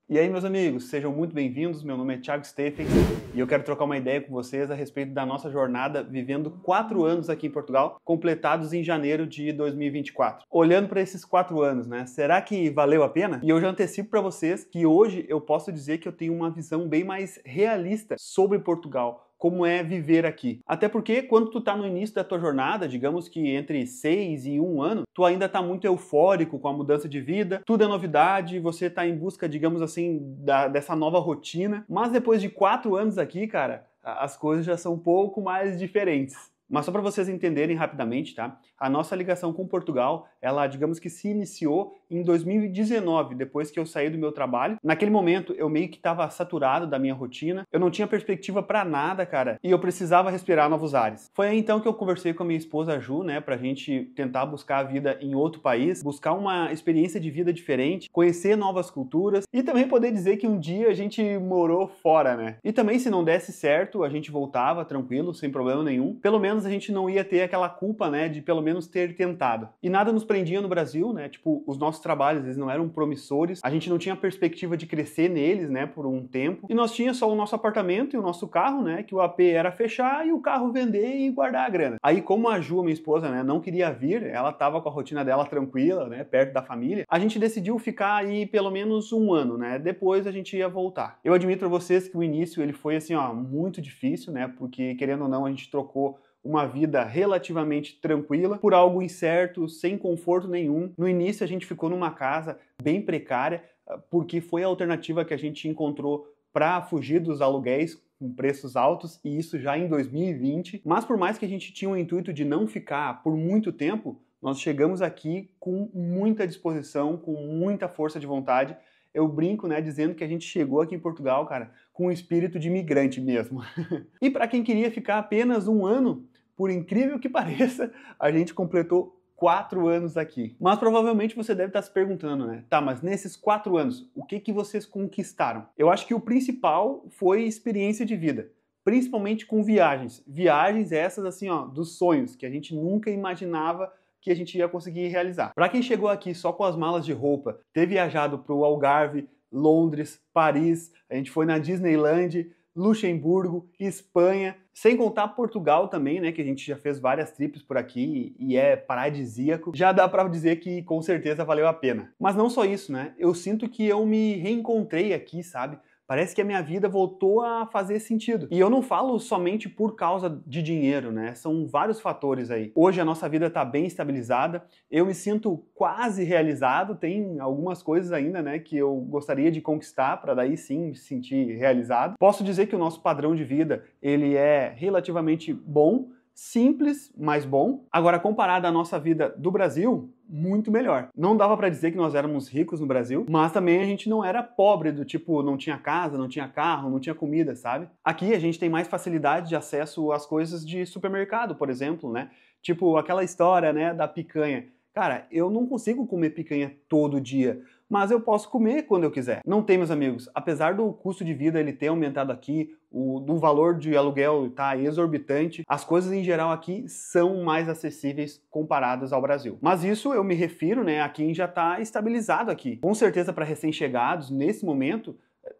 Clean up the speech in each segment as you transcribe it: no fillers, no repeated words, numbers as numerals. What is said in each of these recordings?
E aí, meus amigos, sejam muito bem-vindos. Meu nome é Thiago Steffens e eu quero trocar uma ideia com vocês a respeito da nossa jornada vivendo 4 anos aqui em Portugal, completados em janeiro de 2024. Olhando para esses 4 anos, né? Será que valeu a pena? E eu já antecipo para vocês que hoje eu posso dizer que eu tenho uma visão bem mais realista sobre Portugal, como é viver aqui. Até porque quando tu tá no início da tua jornada, digamos que entre 6 e 1 ano, tu ainda tá muito eufórico com a mudança de vida, tudo é novidade, você tá em busca, digamos assim, dessa nova rotina. Mas depois de 4 anos aqui, cara, as coisas já são um pouco mais diferentes. Mas só para vocês entenderem rapidamente, tá? A nossa ligação com Portugal, ela, digamos que se iniciou em 2019, depois que eu saí do meu trabalho. Naquele momento, eu meio que estava saturado da minha rotina, eu não tinha perspectiva para nada, cara, e eu precisava respirar novos ares. Foi aí então que eu conversei com a minha esposa Ju, né, pra gente tentar buscar a vida em outro país, buscar uma experiência de vida diferente, conhecer novas culturas e também poder dizer que um dia a gente morou fora, né? E também, se não desse certo, a gente voltava tranquilo, sem problema nenhum. Pelo menos a gente não ia ter aquela culpa, né, de pelo menos ter tentado. E nada nos prendia no Brasil, né, tipo, os nossos trabalhos, eles não eram promissores, a gente não tinha perspectiva de crescer neles, né, por um tempo, e nós tínhamos só o nosso apartamento e o nosso carro, né, que o AP era fechar e o carro vender e guardar a grana. Aí, como a Ju, minha esposa, né, não queria vir, ela tava com a rotina dela tranquila, né, perto da família, a gente decidiu ficar aí pelo menos 1 ano, né, depois a gente ia voltar. Eu admito pra vocês que o início, ele foi assim, ó, muito difícil, né, porque querendo ou não, a gente trocou uma vida relativamente tranquila por algo incerto, sem conforto nenhum. No início a gente ficou numa casa bem precária, porque foi a alternativa que a gente encontrou para fugir dos aluguéis com preços altos, e isso já em 2020. Mas por mais que a gente tinha o intuito de não ficar por muito tempo, nós chegamos aqui com muita disposição, com muita força de vontade. Eu brinco, né, dizendo que a gente chegou aqui em Portugal, cara, com o espírito de imigrante mesmo. E para quem queria ficar apenas 1 ano, por incrível que pareça, a gente completou 4 anos aqui. Mas provavelmente você deve estar se perguntando, né? Tá, mas nesses 4 anos, o que vocês conquistaram? Eu acho que o principal foi experiência de vida, principalmente com viagens. Viagens essas, assim, ó, dos sonhos, que a gente nunca imaginava que a gente ia conseguir realizar. Para quem chegou aqui só com as malas de roupa, ter viajado para o Algarve, Londres, Paris, a gente foi na Disneyland, Luxemburgo, Espanha, sem contar Portugal também, né, que a gente já fez várias trips por aqui e é paradisíaco, já dá pra dizer que com certeza valeu a pena. Mas não só isso, né, eu sinto que eu me reencontrei aqui, sabe? Parece que a minha vida voltou a fazer sentido. E eu não falo somente por causa de dinheiro, né? São vários fatores aí. Hoje a nossa vida tá bem estabilizada, eu me sinto quase realizado, tem algumas coisas ainda, né, que eu gostaria de conquistar para daí sim me sentir realizado. Posso dizer que o nosso padrão de vida, ele é relativamente bom, simples, mas bom. Agora, comparado à nossa vida do Brasil, muito melhor. Não dava pra dizer que nós éramos ricos no Brasil, mas também a gente não era pobre, do tipo, não tinha casa, não tinha carro, não tinha comida, sabe? Aqui a gente tem mais facilidade de acesso às coisas de supermercado, por exemplo, né? Tipo, aquela história, né, da picanha. Cara, eu não consigo comer picanha todo dia, mas eu posso comer quando eu quiser. Não tem, meus amigos, apesar do custo de vida ele ter aumentado aqui, do valor de aluguel tá exorbitante, as coisas em geral aqui são mais acessíveis comparadas ao Brasil. Mas isso eu me refiro, né, a quem já está estabilizado aqui. Com certeza para recém-chegados, nesse momento,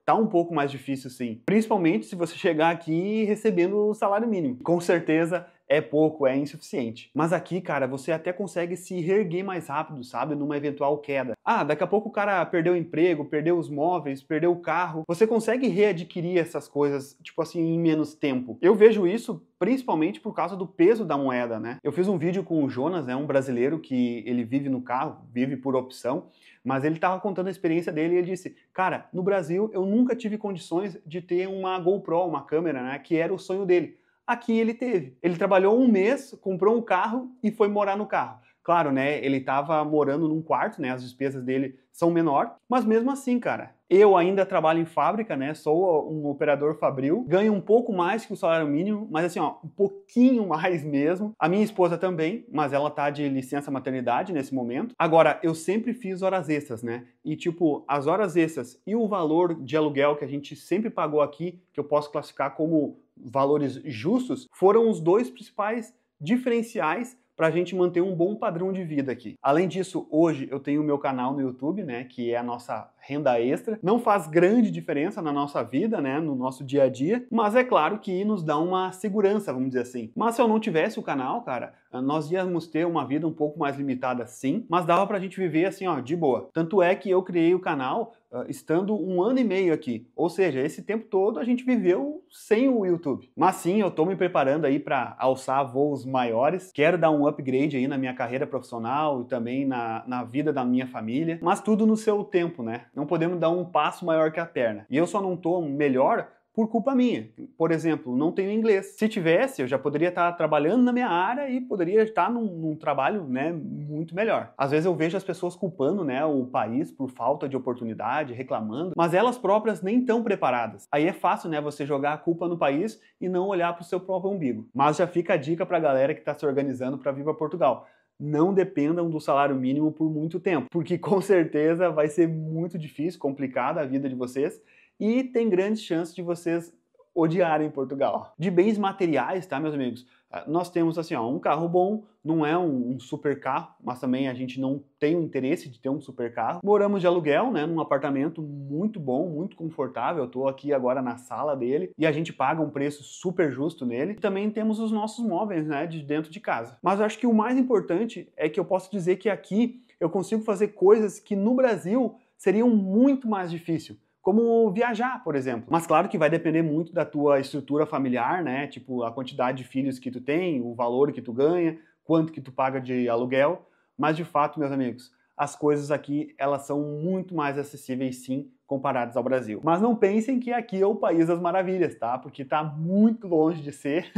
tá um pouco mais difícil sim. Principalmente se você chegar aqui recebendo o salário mínimo. Com certeza é pouco, é insuficiente. Mas aqui, cara, você até consegue se reerguer mais rápido, sabe? Numa eventual queda. Ah, daqui a pouco o cara perdeu o emprego, perdeu os móveis, perdeu o carro. Você consegue readquirir essas coisas, tipo assim, em menos tempo. Eu vejo isso principalmente por causa do peso da moeda, né? Eu fiz um vídeo com o Jonas, né, um brasileiro que ele vive no carro, vive por opção, mas ele estava contando a experiência dele e ele disse, cara, no Brasil eu nunca tive condições de ter uma GoPro, uma câmera, né, que era o sonho dele. Aqui ele teve. Ele trabalhou 1 mês, comprou um carro e foi morar no carro. Claro, né, ele estava morando num quarto, né, as despesas dele são menor, mas mesmo assim, cara, eu ainda trabalho em fábrica, né, sou um operador fabril, ganho um pouco mais que o salário mínimo, mas assim, ó, um pouquinho mais mesmo. A minha esposa também, mas ela tá de licença maternidade nesse momento. Agora, eu sempre fiz horas extras, né, e tipo, as horas extras e o valor de aluguel que a gente sempre pagou aqui, que eu posso classificar como valores justos, foram os 2 principais diferenciais para a gente manter um bom padrão de vida aqui. Além disso, hoje eu tenho o meu canal no YouTube, né, que é a nossa renda extra. Não faz grande diferença na nossa vida, né, no nosso dia a dia, mas é claro que nos dá uma segurança, vamos dizer assim. Mas se eu não tivesse o canal, cara, nós íamos ter uma vida um pouco mais limitada sim, mas dava pra gente viver assim, ó, de boa. Tanto é que eu criei o canal estando 1 ano e meio aqui, ou seja, esse tempo todo a gente viveu sem o YouTube. Mas sim, eu tô me preparando aí para alçar voos maiores, quero dar um upgrade aí na minha carreira profissional e também na vida da minha família, mas tudo no seu tempo, né? Não podemos dar um passo maior que a perna. E eu só não tô melhor por culpa minha. Por exemplo, não tenho inglês. Se tivesse, eu já poderia estar trabalhando na minha área e poderia estar num trabalho, né, muito melhor. Às vezes eu vejo as pessoas culpando, né, o país por falta de oportunidade, reclamando, mas elas próprias nem estão preparadas. Aí é fácil, né, você jogar a culpa no país e não olhar para o seu próprio umbigo. Mas já fica a dica para a galera que está se organizando para vir para Portugal. Não dependam do salário mínimo por muito tempo, porque com certeza vai ser muito difícil, complicada a vida de vocês, e tem grandes chances de vocês odiarem Portugal. De bens materiais, tá, meus amigos? Nós temos assim, ó, um carro bom, não é um super carro, mas também a gente não tem o interesse de ter um super carro. Moramos de aluguel, né, num apartamento muito bom, muito confortável. Eu tô aqui agora na sala dele e a gente paga um preço super justo nele. E também temos os nossos móveis, né, de dentro de casa. Mas eu acho que o mais importante é que eu posso dizer que aqui eu consigo fazer coisas que no Brasil seriam muito mais difíceis. Como viajar, por exemplo. Mas claro que vai depender muito da tua estrutura familiar, né? Tipo, a quantidade de filhos que tu tem, o valor que tu ganha, quanto que tu paga de aluguel. Mas de fato, meus amigos, as coisas aqui, elas são muito mais acessíveis sim, comparadas ao Brasil. Mas não pensem que aqui é o país das maravilhas, tá? Porque tá muito longe de ser.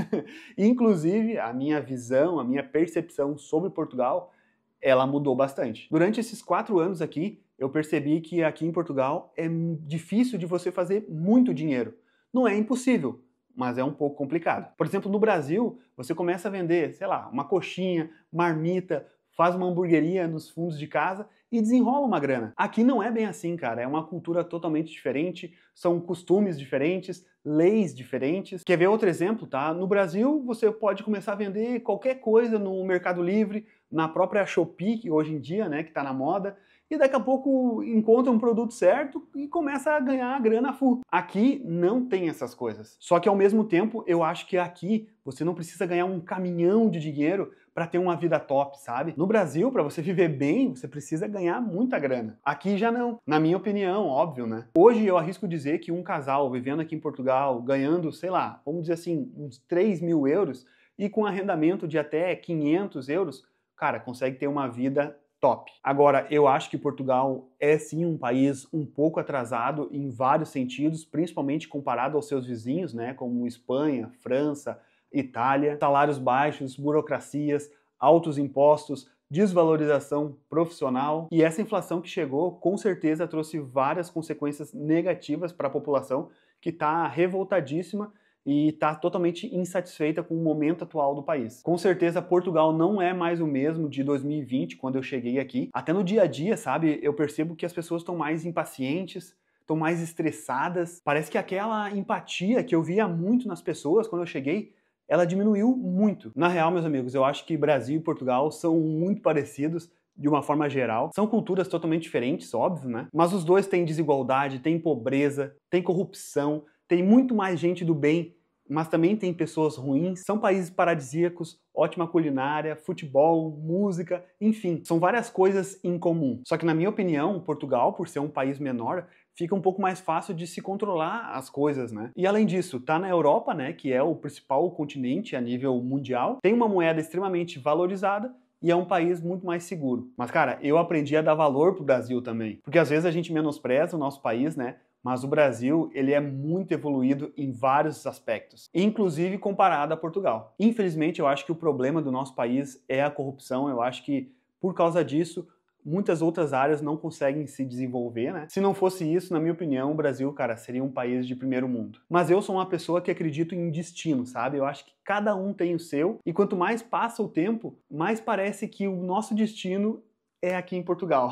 Inclusive, a minha visão, a minha percepção sobre Portugal, ela mudou bastante. Durante esses 4 anos aqui, eu percebi que aqui em Portugal é difícil de você fazer muito dinheiro. Não é impossível, mas é um pouco complicado. Por exemplo, no Brasil, você começa a vender, sei lá, uma coxinha, marmita, faz uma hamburgueria nos fundos de casa e desenrola uma grana. Aqui não é bem assim, cara. É uma cultura totalmente diferente, são costumes diferentes, leis diferentes. Quer ver outro exemplo, tá? No Brasil, você pode começar a vender qualquer coisa no Mercado Livre, na própria Shopee, que hoje em dia, né, que tá na moda, e daqui a pouco encontra um produto certo e começa a ganhar a grana full. Aqui não tem essas coisas. Só que ao mesmo tempo, eu acho que aqui você não precisa ganhar um caminhão de dinheiro para ter uma vida top, sabe? No Brasil, para você viver bem, você precisa ganhar muita grana. Aqui já não. Na minha opinião, óbvio, né? Hoje eu arrisco dizer que um casal vivendo aqui em Portugal, ganhando, sei lá, vamos dizer assim, uns 3 mil euros e com arrendamento de até 500 euros, cara, consegue ter uma vida top. Agora, eu acho que Portugal é sim um país um pouco atrasado em vários sentidos, principalmente comparado aos seus vizinhos, né, como Espanha, França, Itália. Salários baixos, burocracias, altos impostos, desvalorização profissional. E essa inflação que chegou, com certeza trouxe várias consequências negativas para a população que está revoltadíssima e está totalmente insatisfeita com o momento atual do país. Com certeza, Portugal não é mais o mesmo de 2020, quando eu cheguei aqui. Até no dia a dia, sabe, eu percebo que as pessoas estão mais impacientes, estão mais estressadas. Parece que aquela empatia que eu via muito nas pessoas quando eu cheguei, ela diminuiu muito. Na real, meus amigos, eu acho que Brasil e Portugal são muito parecidos de uma forma geral. São culturas totalmente diferentes, óbvio, né? Mas os dois têm desigualdade, têm pobreza, têm corrupção, tem muito mais gente do bem, mas também tem pessoas ruins. São países paradisíacos, ótima culinária, futebol, música, enfim, são várias coisas em comum. Só que na minha opinião, Portugal, por ser um país menor, fica um pouco mais fácil de se controlar as coisas, né? E além disso, tá na Europa, né, que é o principal continente a nível mundial, tem uma moeda extremamente valorizada e é um país muito mais seguro. Mas, cara, eu aprendi a dar valor pro Brasil também, porque às vezes a gente menospreza o nosso país, né? Mas o Brasil, ele é muito evoluído em vários aspectos, inclusive comparado a Portugal. Infelizmente, eu acho que o problema do nosso país é a corrupção. Eu acho que, por causa disso, muitas outras áreas não conseguem se desenvolver, né? Se não fosse isso, na minha opinião, o Brasil, cara, seria um país de primeiro mundo. Mas eu sou uma pessoa que acredito em destino, sabe? Eu acho que cada um tem o seu, e quanto mais passa o tempo, mais parece que o nosso destino é aqui em Portugal.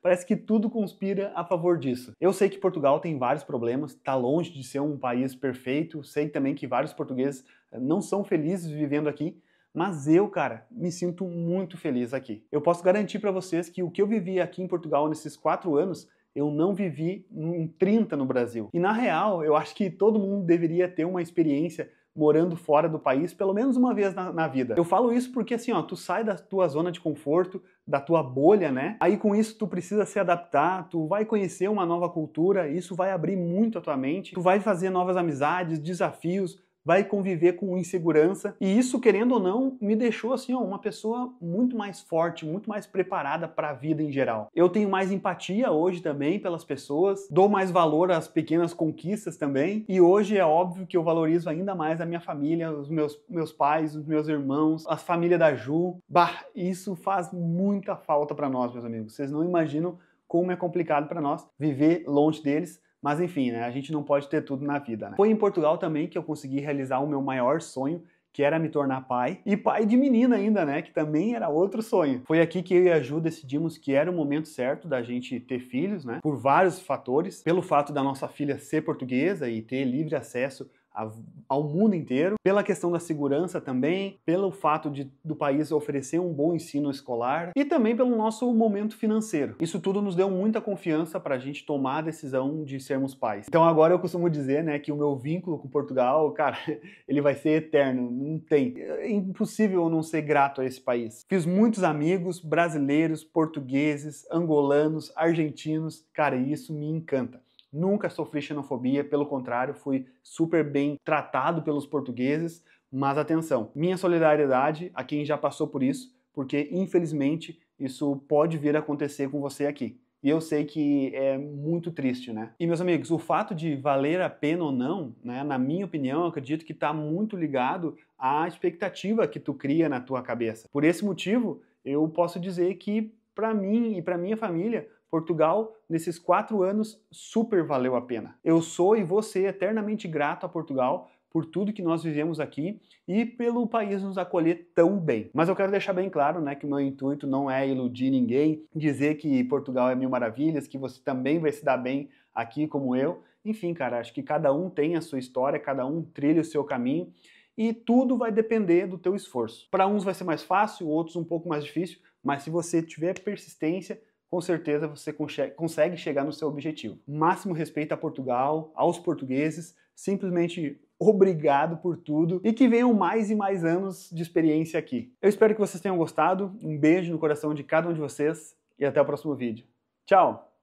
Parece que tudo conspira a favor disso. Eu sei que Portugal tem vários problemas, tá longe de ser um país perfeito, sei também que vários portugueses não são felizes vivendo aqui, mas eu, cara, me sinto muito feliz aqui. Eu posso garantir para vocês que o que eu vivi aqui em Portugal nesses 4 anos, Eu não vivi em 30 no Brasil. E na real, eu acho que todo mundo deveria ter uma experiência morando fora do país pelo menos uma vez na vida. Eu falo isso porque assim, ó, tu sai da tua zona de conforto, da tua bolha, né? Aí com isso tu precisa se adaptar, tu vai conhecer uma nova cultura, isso vai abrir muito a tua mente, tu vai fazer novas amizades, desafios, vai conviver com insegurança. E isso, querendo ou não, me deixou assim, ó, uma pessoa muito mais forte, muito mais preparada para a vida em geral. Eu tenho mais empatia hoje também pelas pessoas, dou mais valor às pequenas conquistas também, e hoje é óbvio que eu valorizo ainda mais a minha família, os meus pais, os meus irmãos, a família da Ju. Bah, isso faz muita falta para nós, meus amigos. Vocês não imaginam como é complicado para nós viver longe deles. Mas enfim, né, a gente não pode ter tudo na vida, né? Foi em Portugal também que eu consegui realizar o meu maior sonho, que era me tornar pai, e pai de menina ainda, né, que também era outro sonho. Foi aqui que eu e a Ju decidimos que era o momento certo da gente ter filhos, né, por vários fatores, pelo fato da nossa filha ser portuguesa e ter livre acesso ao mundo inteiro, pela questão da segurança também, pelo fato do país oferecer um bom ensino escolar e também pelo nosso momento financeiro. Isso tudo nos deu muita confiança para a gente tomar a decisão de sermos pais. Então agora eu costumo dizer, né, que o meu vínculo com Portugal, cara, ele vai ser eterno, não tem. É impossível eu não ser grato a esse país. Fiz muitos amigos brasileiros, portugueses, angolanos, argentinos, cara, e isso me encanta. Nunca sofri xenofobia, pelo contrário, fui super bem tratado pelos portugueses, mas atenção, minha solidariedade a quem já passou por isso, porque infelizmente isso pode vir a acontecer com você aqui. E eu sei que é muito triste, né? E meus amigos, o fato de valer a pena ou não, né, na minha opinião, eu acredito que está muito ligado à expectativa que tu cria na tua cabeça. Por esse motivo, eu posso dizer que para mim e para minha família, Portugal, nesses 4 anos, super valeu a pena. Eu sou e vou ser eternamente grato a Portugal por tudo que nós vivemos aqui e pelo país nos acolher tão bem. Mas eu quero deixar bem claro, né, que o meu intuito não é iludir ninguém, dizer que Portugal é mil maravilhas, que você também vai se dar bem aqui como eu. Enfim, cara, acho que cada um tem a sua história, cada um trilha o seu caminho e tudo vai depender do teu esforço. Para uns vai ser mais fácil, outros um pouco mais difícil, mas se você tiver persistência, com certeza você consegue chegar no seu objetivo. Máximo respeito a Portugal, aos portugueses, simplesmente obrigado por tudo e que venham mais e mais anos de experiência aqui. Eu espero que vocês tenham gostado, um beijo no coração de cada um de vocês e até o próximo vídeo. Tchau!